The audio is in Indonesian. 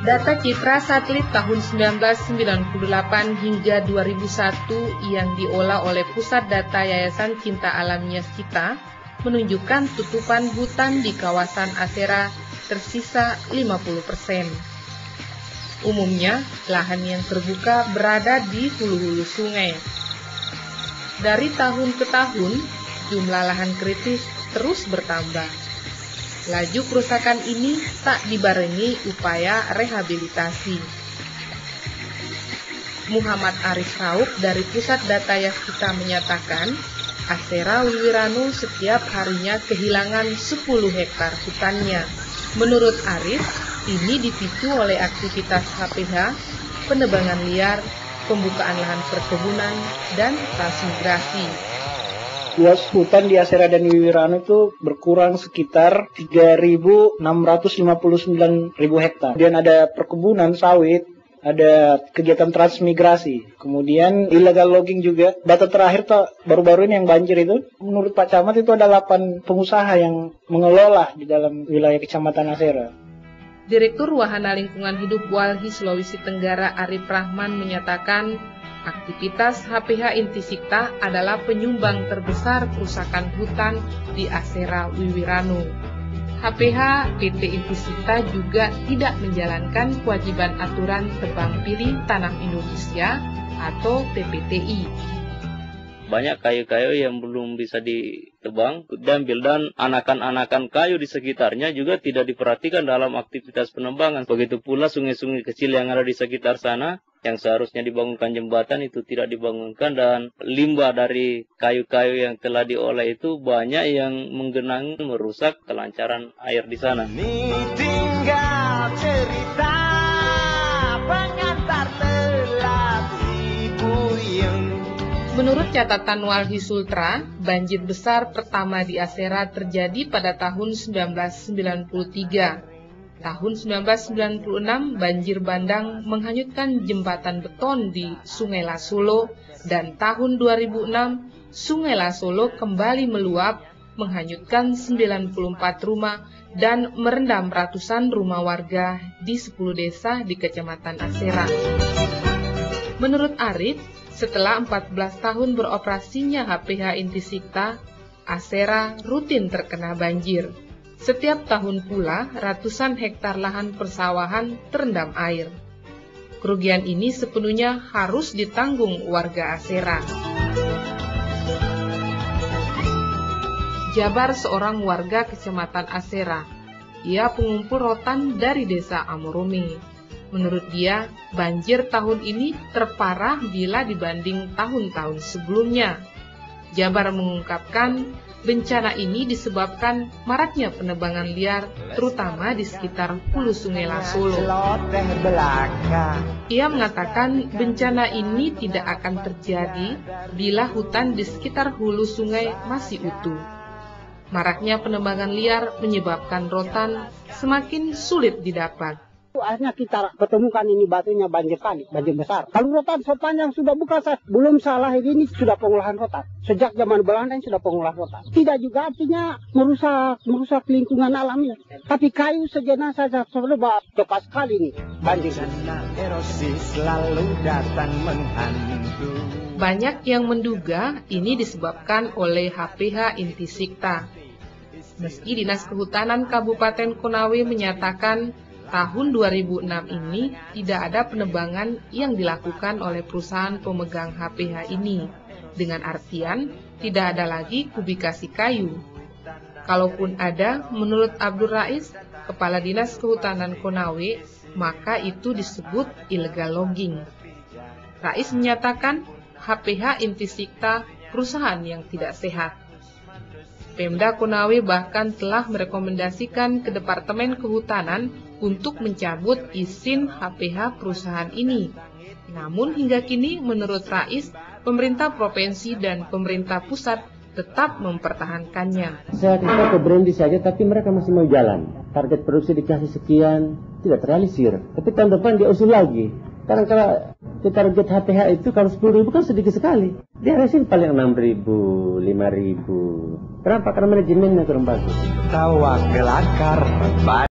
Data citra satelit tahun 1998 hingga 2001 yang diolah oleh Pusat Data Yayasan Cinta Alamnya Kita menunjukkan tutupan hutan di kawasan Asera tersisa 50%. Umumnya, lahan yang terbuka berada di hulu-hulu sungai. Dari tahun ke tahun, jumlah lahan kritis terus bertambah. Laju kerusakan ini tak dibarengi upaya rehabilitasi. Muhammad Arif Rauf dari Pusat Data Yaskita menyatakan, Asera Wiwiranu setiap harinya kehilangan 10 hektar hutannya. Menurut Arif, ini dipicu oleh aktivitas HPH, penebangan liar, pembukaan lahan perkebunan, dan transmigrasi. Luas hutan di Asera dan Wiwiranu itu berkurang sekitar 3.659.000 hektar. Kemudian ada perkebunan sawit, ada kegiatan transmigrasi, kemudian illegal logging juga. Data terakhir baru-baru ini yang banjir itu, menurut Pak Camat itu ada 8 pengusaha yang mengelola di dalam wilayah Kecamatan Asera. Direktur Wahana Lingkungan Hidup Walhi Sulawesi Tenggara Arif Rahman menyatakan, aktivitas HPH Intisikta adalah penyumbang terbesar kerusakan hutan di Asera Wiwiranu. HPH PT Intisikta juga tidak menjalankan kewajiban aturan tebang pilih tanah Indonesia atau TPTI. Banyak kayu-kayu yang belum bisa ditebang, diambil, dan anakan-anakan kayu di sekitarnya juga tidak diperhatikan dalam aktivitas penebangan. Begitu pula sungai-sungai kecil yang ada di sekitar sana, yang seharusnya dibangunkan jembatan itu tidak dibangunkan, dan limbah dari kayu-kayu yang telah diolah itu banyak yang menggenangi, merusak kelancaran air di sana. Ini tinggal cerita pengantar telat si puyeng. Menurut catatan Walhi Sultra, banjir besar pertama di Asera terjadi pada tahun 1993. Tahun 1996, banjir bandang menghanyutkan jembatan beton di Sungai Lasolo, dan tahun 2006, Sungai Lasolo kembali meluap, menghanyutkan 94 rumah dan merendam ratusan rumah warga di 10 desa di Kecamatan Asera. Menurut Arif, setelah 14 tahun beroperasinya HPH Intisikta, Asera rutin terkena banjir. Setiap tahun pula, ratusan hektar lahan persawahan terendam air. Kerugian ini sepenuhnya harus ditanggung warga Asera. Jabar seorang warga Kecamatan Asera. Ia pengumpul rotan dari desa Amorumi. Menurut dia, banjir tahun ini terparah bila dibanding tahun-tahun sebelumnya. Jabar mengungkapkan, bencana ini disebabkan maraknya penebangan liar, terutama di sekitar hulu Sungai Lasolo. Ia mengatakan bencana ini tidak akan terjadi bila hutan di sekitar hulu sungai masih utuh. Maraknya penebangan liar menyebabkan rotan semakin sulit didapat. Akhirnya kita ketemukan ini batunya banjir kali, banjir besar. Kalau rotan sepanjang sudah buka, belum salah ini sudah pengolahan rotan. Sejak zaman Belanda sudah pengolahan rotan. Tidak juga artinya merusak lingkungan alamnya. Tapi kayu sejenak saja sudah cepat sekali nih banjir. Erosi selalu datang menghantu. Banyak yang menduga ini disebabkan oleh HPH Intisikta. Meski Dinas Kehutanan Kabupaten Konawe menyatakan tahun 2006 ini tidak ada penebangan yang dilakukan oleh perusahaan pemegang HPH ini, dengan artian tidak ada lagi kubikasi kayu. Kalaupun ada, menurut Abdul Rais, Kepala Dinas Kehutanan Konawe, maka itu disebut illegal logging. Rais menyatakan HPH Intisikta perusahaan yang tidak sehat. Pemda Konawe bahkan telah merekomendasikan ke Departemen Kehutanan untuk mencabut izin HPH perusahaan ini. Namun hingga kini menurut Rais, pemerintah provinsi dan pemerintah pusat tetap mempertahankannya. Saya kita ke berhenti saja, tapi mereka masih mau jalan. Target produksi dikasih sekian, tidak terrealisir. Tapi tahun depan dia usul lagi. Karena kalau target HPH itu kalau 10.000 kan sedikit sekali. Dia resin paling 6.000, 5.000. Kenapa? Karena manajemennya kurang bagus. Tawa kelakar.